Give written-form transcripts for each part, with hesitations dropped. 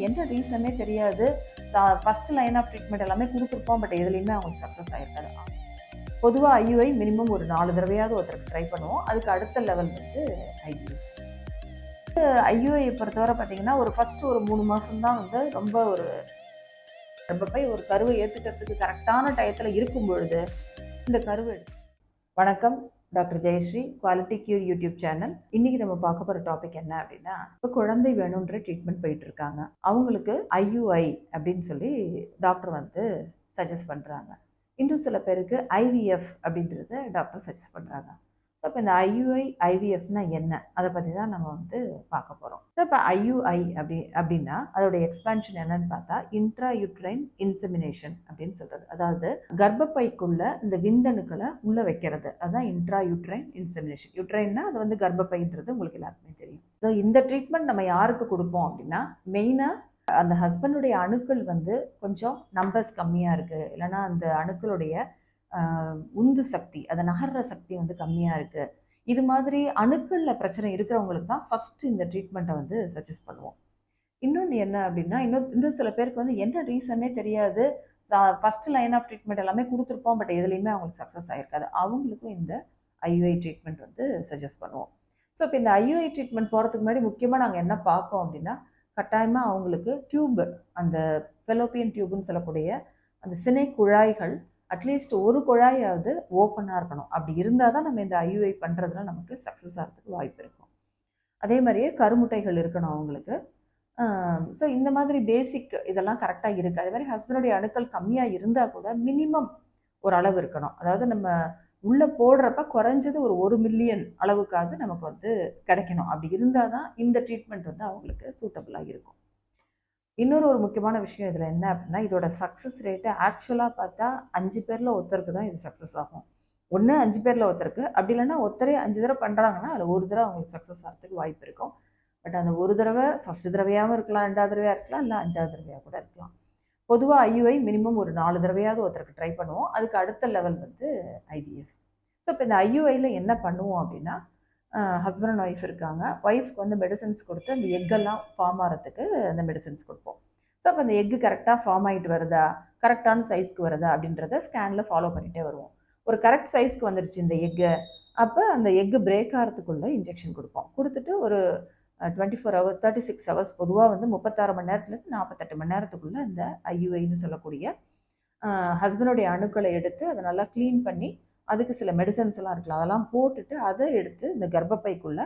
என்ன ரீசன்னே தெரியாது. First line of treatment எல்லாமே குடுத்துருப்போம். பட் எதுலயுமே அவங்களுக்கு சக்ஸஸ் ஆயிருக்காது. பொதுவா ஐயுஐ மினிமம் ஒரு 4 தடவையாவது ஒருத்தருக்கு ட்ரை பண்ணுவோம். அதுக்கு அடுத்த லெவல் வந்து ஐவிஎஃப். ஐயுஐ பொறுத்தவரை பார்த்தீங்கன்னா, ஃபர்ஸ்ட் ஒரு 3 மாசம் தான் வந்து ரொம்ப ஒரு கர்ப்பப்பை ஒரு கருவை ஏத்துக்கிறதுக்கு கரெக்டான டயத்துல இருக்கும் பொழுது இந்த கருவை வணக்கம், doctor Jayashree, quality cure YouTube channel. இன்னைக்கு நம்ம பார்க்க போகிற டாபிக் என்ன அப்படின்னா, இப்போ குழந்தை வேணுன்ற ட்ரீட்மெண்ட் போயிட்டு இருக்காங்க. அவங்களுக்கு ஐயுஐ அப்படின்னு சொல்லி டாக்டர் வந்து சஜஸ்ட் பண்ணுறாங்க. இன்னும் சில பேருக்கு ஐவிஎஃப் அப்படின்றத டாக்டர் சஜஸ்ட் பண்ணுறாங்க. ஸோ இப்போ இந்த ஐயுஐ ஐவிஎஃப்னா என்ன, அதை பற்றி தான் நம்ம வந்து பார்க்க போகிறோம். ஸோ இப்போ ஐயுஐ அப்படின்னா அதோட எக்ஸ்பான்ஷன் என்னன்னு பார்த்தா இன்ட்ரா யூட்ரைன் இன்செமினேஷன் அப்படின்னு சொல்கிறது. அதாவது கர்ப்பப்பைக்குள்ள இந்த விந்தணுக்களை உள்ள வைக்கிறது, அதுதான் இன்ட்ரா யூட்ரைன் இன்செமினேஷன். யூட்ரைன்னா அது வந்து கர்ப்பப்பைன்றது உங்களுக்கு எல்லாருக்குமே தெரியும். ஸோ இந்த ட்ரீட்மெண்ட் நம்ம யாருக்கு கொடுப்போம் அப்படின்னா, மெயினாக அந்த ஹஸ்பண்டுடைய அணுக்கள் வந்து கொஞ்சம் நம்பர்ஸ் கம்மியாக இருக்குது, இல்லைன்னா அந்த அணுக்களுடைய உந்து சக்தி, அதை நகர்ற சக்தி வந்து கம்மியாக இருக்குது, இது மாதிரி அணுக்களில் பிரச்சனை இருக்கிறவங்களுக்கு தான் ஃபஸ்ட்டு இந்த ட்ரீட்மெண்ட்டை வந்து சஜஸ்ட் பண்ணுவோம். இன்னொன்று என்ன அப்படின்னா, இன்னும் சில பேருக்கு வந்து என்ன ரீசன்னே தெரியாது. ஃபஸ்ட்டு லைன் ஆஃப் ட்ரீட்மெண்ட் எல்லாமே கொடுத்துருப்போம். பட் எதுலேயுமே அவங்களுக்கு சக்ஸஸ் ஆகிருக்காது. அவங்களுக்கும் இந்த ஐயுஐ ட்ரீட்மெண்ட் வந்து சஜஸ்ட் பண்ணுவோம். ஸோ இப்போ இந்த ஐயுஐ ட்ரீட்மெண்ட் போகிறதுக்கு முன்னாடி முக்கியமாக நாங்கள் என்ன பார்ப்போம் அப்படின்னா, கட்டாயமாக அவங்களுக்கு டியூப், அந்த ஃபெலோப்பியன் டியூப்னு சொல்லக்கூடிய அந்த சினை குழாய்கள் அட்லீஸ்ட் ஒரு குழாயாவது ஓப்பனாக இருக்கணும். அப்படி இருந்தால் தான் நம்ம இந்த ஐயுஐ பண்ணுறதுல நமக்கு சக்ஸஸ் ஆகிறதுக்கு வாய்ப்பு இருக்கும். அதே மாதிரியே கருமுட்டைகள் இருக்கணும் அவங்களுக்கு. ஸோ இந்த மாதிரி பேசிக் இதெல்லாம் கரெக்டாக இருக்குது. அதே மாதிரி ஹஸ்பண்டுடைய அணுக்கள் கம்மியாக இருந்தால் கூட மினிமம் ஒரு அளவு இருக்கணும். அதாவது நம்ம உள்ளே போடுறப்ப குறைஞ்சது ஒரு 1 மில்லியன் அளவுக்காவது நமக்கு வந்து கிடைக்கணும். அப்படி இருந்தால் தான் இந்த ட்ரீட்மெண்ட் வந்து அவங்களுக்கு சூட்டபுளாக இருக்கும். இன்னொரு முக்கியமான விஷயம் இதில் என்ன அப்படின்னா, இதோட சக்ஸஸ் ரேட்டு ஆக்சுவலாக பார்த்தா 5 பேரில் ஒருத்தருக்கு தான் இது சக்ஸஸ் ஆகும். 5 பேரில் ஒருத்தருக்கு, அப்படி இல்லைன்னா ஒருத்தரே 5 தடவை பண்ணுறாங்கன்னா அதில் ஒரு தடவை அவங்களுக்கு சக்ஸஸ் ஆகிறதுக்கு வாய்ப்பு இருக்கும். பட் அந்த ஒரு தடவை ஃபஸ்ட்டு தடவையாகவும் இருக்கலாம், 2வது தடவையாக இருக்கலாம், இல்லை 5வது தடவையாக கூட இருக்கலாம். பொதுவாக ஐயுஐ மினிமம் ஒரு 4 தடவையாவது ஒருத்தருக்கு ட்ரை பண்ணுவோம். அதுக்கு அடுத்த லெவல் வந்து ஐவிஎஃப். ஸோ இப்போ இந்த ஐயுஐயில் என்ன பண்ணுவோம் அப்படின்னா, ஹஸ்பண்ட் அண்ட் ஒய்ஃப் இருக்காங்க. ஒய்ஃப்க்கு வந்து மெடிசன்ஸ் கொடுத்து அந்த எக்கெல்லாம் ஃபார்ம் ஆகிறதுக்கு அந்த மெடிசன்ஸ் கொடுப்போம். ஸோ அப்போ அந்த எக்கு கரெக்டாக ஃபார்ம் ஆகிட்டு வருதா, கரெக்டான சைஸ்க்கு வருதா அப்படின்றத ஸ்கேனில் ஃபாலோ பண்ணிகிட்டே வருவோம். ஒரு கரெக்ட் சைஸ்க்கு வந்துருச்சு இந்த எக்கு, அப்போ அந்த எக்கு பிரேக் ஆகிறதுக்குள்ளே இன்ஜெக்ஷன் கொடுப்போம். கொடுத்துட்டு ஒரு 24 ஹவர்ஸ் 36 ஹவர்ஸ், பொதுவாக வந்து 36 மணி நேரத்துலேருந்து 48 மணி நேரத்துக்குள்ளே இந்த ஐயுஐன்னு சொல்லக்கூடிய ஹஸ்பண்டுடைய அணுக்களை எடுத்து அதை நல்லா க்ளீன் பண்ணி, அதுக்கு சில மெடிசன்ஸ் எல்லாம் இருக்கலாம், அதெல்லாம் போட்டுட்டு அதை எடுத்து இந்த கர்ப்பப்பைக்குள்ளே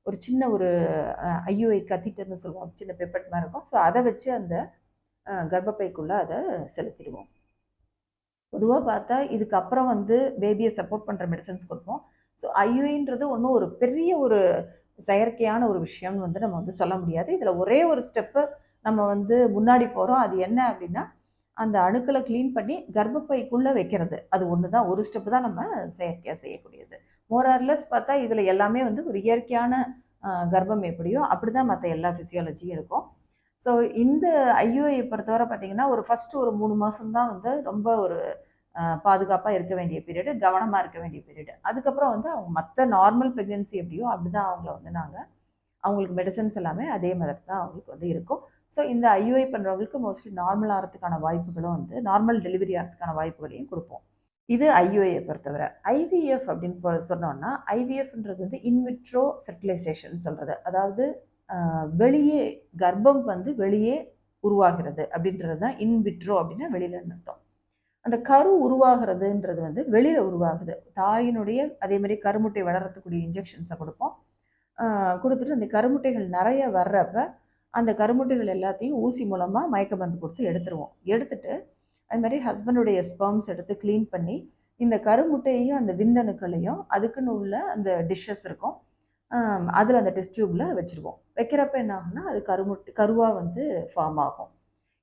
ஒரு சின்ன ஒரு ஐயுஐ கத்திட்டர்னு சொல்லுவோம், சின்ன பெப்பட் மாதிரி இருக்கும். ஸோ அதை வச்சு அந்த கர்ப்பப்பைக்குள்ளே அதை செலுத்திடுவோம். பொதுவாக பார்த்தா இதுக்கப்புறம் வந்து பேபியை சப்போர்ட் பண்ணுற மெடிசன்ஸ் கொடுப்போம். ஸோ ஐயுஐன்றது ஒன்றும் ஒரு பெரிய ஒரு செயற்கையான ஒரு விஷயம்னு வந்து நம்ம வந்து சொல்ல முடியாது. இதில் ஒரே ஒரு ஸ்டெப்பு நம்ம வந்து முன்னாடி போகிறோம். அது என்ன அப்படின்னா, அந்த அணுக்களை க்ளீன் பண்ணி கர்ப்பப்பைக்குள்ளே வைக்கிறது. அது ஒன்று தான், ஒரு ஸ்டெப்பு தான் நம்ம செயற்கையாக செய்யக்கூடியது. மோரார்லெஸ் பார்த்தா இதில் எல்லாமே வந்து ஒரு இயற்கையான கர்ப்பம் எப்படியோ அப்படி தான் மற்ற எல்லா ஃபிசியாலஜியும் இருக்கும். ஸோ இந்த ஐயுஐ பொறுத்தவரை பார்த்தீங்கன்னா, ஃபஸ்ட்டு ஒரு 3 மாதம் தான் வந்து ரொம்ப ஒரு பாதுகாப்பாக இருக்க வேண்டிய பீரியடு, கவனமாக இருக்க வேண்டிய பீரியடு. அதுக்கப்புறம் வந்து அவங்க மற்ற நார்மல் ப்ரெக்னென்சி எப்படியோ அப்படி தான் அவங்கள வந்து அவங்களுக்கு மெடிசன்ஸ் எல்லாமே அதே மாதிரி தான் அவங்களுக்கு வந்து இருக்கும். ஸோ இந்த ஐயுஐ பண்ணுறவங்களுக்கு மோஸ்ட்லி நார்மல் ஆகிறதுக்கான வாய்ப்புகளும் வந்து நார்மல் டெலிவரி ஆகிறதுக்கான வாய்ப்புகளையும் கொடுப்போம். இது ஐயுஐயை பொறுத்தவரை. ஐவிஎஃப் அப்படின்னு சொன்னோம்னா, ஐவிஎஃப்ன்றது வந்து இன்விட்ரோ ஃபெர்டிலைசேஷன் சொல்கிறது. அதாவது வெளியே கர்ப்பம் வந்து வெளியே உருவாகிறது அப்படின்றது தான் இன்விட்ரோ அப்படின்னா வெளியில் அர்த்தம். அந்த கரு உருவாகிறதுன்றது வந்து வெளியில் உருவாகுது. தாயினுடைய அதே மாதிரி கருமுட்டை வளரத்துக்கூடிய இன்ஜெக்ஷன்ஸை கொடுப்போம். கொடுத்துட்டு அந்த கருமுட்டைகள் நிறைய வர்றப்ப அந்த கருமுட்டைகள் எல்லாத்தையும் ஊசி மூலமாக மயக்க மருந்து கொடுத்து எடுத்துருவோம். எடுத்துட்டு அது மாதிரி ஹஸ்பண்டுடைய ஸ்பெர்ம்ஸ் எடுத்து க்ளீன் பண்ணி இந்த கருமுட்டையையும் அந்த விந்தணுக்களையும் அதுக்குன்னு உள்ள அந்த டிஷ்ஷஸ் இருக்கும், அதில் அந்த டெஸ்ட் டியூப்பில் வச்சுருவோம். வைக்கிறப்ப என்ன ஆகும்னா, அது கருவாக வந்து ஃபார்ம் ஆகும்.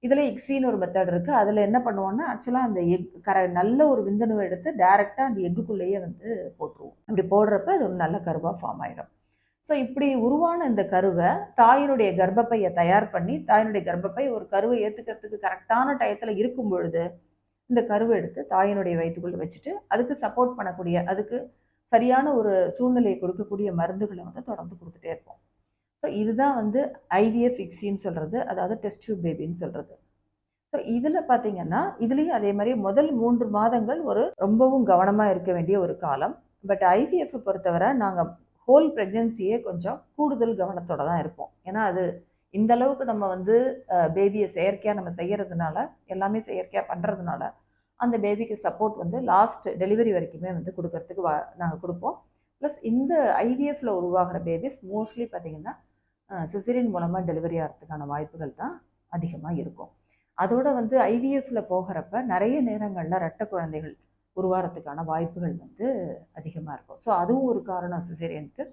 இதில் இக்ஸின்னு ஒரு மெத்தட் இருக்குது. அதில் என்ன பண்ணுவோம்னா, ஆக்சுவலாக அந்த நல்ல ஒரு விந்தணுவை எடுத்து டைரெக்டாக அந்த எக்குக்குள்ளேயே வந்து போட்டுருவோம். அப்படி போடுறப்ப அது ஒரு நல்ல கருவாக ஃபார்ம் ஆகிடும். ஸோ இப்படி உருவான இந்த கருவை தாயினுடைய கர்ப்பப்பையை தயார் பண்ணி, தாயினுடைய கர்ப்பப்பை ஒரு கருவை ஏற்றுக்கிறதுக்கு கரெக்டான டயத்தில் இருக்கும் பொழுது இந்த கருவை எடுத்து தாயினுடைய வயிற்றுக்குள்ளே வச்சுட்டு அதுக்கு சப்போர்ட் பண்ணக்கூடிய, அதுக்கு சரியான ஒரு சூழ்நிலையை கொடுக்கக்கூடிய மருந்துகளை வந்து தொடர்ந்து கொடுத்துட்டே இருப்போம். ஸோ இதுதான் வந்து ஐவிஎஃப் இக்ஸின்னு சொல்கிறது, அதாவது டெஸ்ட் டியூப் பேபின்னு சொல்கிறது. ஸோ இதில் பார்த்தீங்கன்னா இதுலேயும் அதே மாதிரி முதல் 3 மாதங்கள் ஒரு ரொம்பவும் கவனமாக இருக்க வேண்டிய ஒரு காலம். பட் ஐவிஎஃப்பை பொறுத்தவரை நாங்கள் ஹோல் ப்ரெக்னென்சியே கொஞ்சம் கூடுதல் கவனத்தோட தான் இருப்போம். ஏன்னா அது இந்த அளவுக்கு நம்ம வந்து பேபியை செயற்கையாக நம்ம செய்கிறதுனால, எல்லாமே செயற்கையாக பண்ணுறதுனால அந்த பேபிக்கு சப்போர்ட் வந்து லாஸ்ட் டெலிவரி வரைக்குமே வந்து கொடுக்கறதுக்கு நாங்கள் கொடுப்போம். ப்ளஸ் இந்த ஐவிஎஃப்ல உருவாகிற பேபிஸ் மோஸ்ட்லி பார்த்திங்கன்னா சிசேரியன் மூலமாக டெலிவரி ஆகிறதுக்கான வாய்ப்புகள் தான் அதிகமாக இருக்கும். அதோட வந்து ஐவிஎஃப்ல போகிறப்ப நிறைய நேரங்களில் ரெட்டை குழந்தைகள் உருவாகிறதுக்கான வாய்ப்புகள் வந்து அதிகமாக இருக்கும். ஸோ அதுவும் ஒரு காரணம் சிசேரியனுக்கு.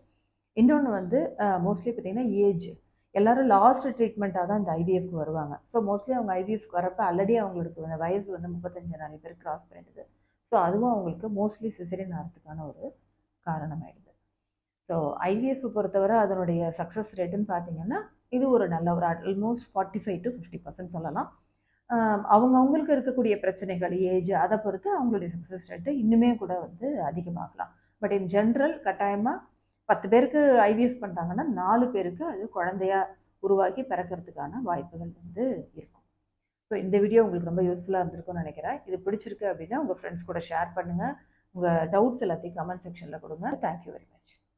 இன்னொன்று வந்து மோஸ்ட்லி பார்த்திங்கன்னா ஏஜ், எல்லோரும் லாஸ்ட் ட்ரீட்மெண்ட்டாக தான் இந்த ஐவிஎஃப்க்கு வருவாங்க. ஸோ மோஸ்ட்லி அவங்க ஐவிஎஃப்க்கு வரப்போ ஆல்ரெடி அவங்களுக்கு வயசு வந்து 35 நிறைய பேர் கிராஸ் பண்ணிடுது. ஸோ அதுவும் அவங்களுக்கு மோஸ்ட்லி சிசேரியன் ஆகிறதுக்கான ஒரு காரணமாயிடுது. ஸோ ஐவிஎஃப் பொறுத்தவரை அதனுடைய சக்ஸஸ் ரேட்டுன்னு பார்த்தீங்கன்னா இது ஒரு நல்ல ஒரு ஆல்மோஸ்ட் 45 to 50% சொல்லலாம். அவங்களுக்கு இருக்கக்கூடிய பிரச்சனைகள், ஏஜ், அதை பொறுத்து அவங்களுடைய சக்ஸஸ் ரேட்டு இன்னுமே கூட வந்து அதிகமாகலாம். பட் இன் ஜென்ரல் கட்டாயமாக 10 பேருக்கு ஐவிஎஃப் பண்ணுறாங்கன்னா 4 பேருக்கு அது குழந்தையா உருவாக்கி பிறக்கிறதுக்கான வாய்ப்புகள் வந்து இருக்கும். ஸோ இந்த வீடியோ உங்களுக்கு ரொம்ப யூஸ்ஃபுல்லாக இருந்திருக்கும்னு நினைக்கிறேன். இது பிடிச்சிருக்கு அப்படின்னா உங்கள் ஃப்ரெண்ட்ஸ் கூட ஷேர் பண்ணுங்கள். உங்கள் டவுட்ஸ் எல்லாத்தையும் கமெண்ட் செக்ஷனில் கொடுங்க. Thank you very much.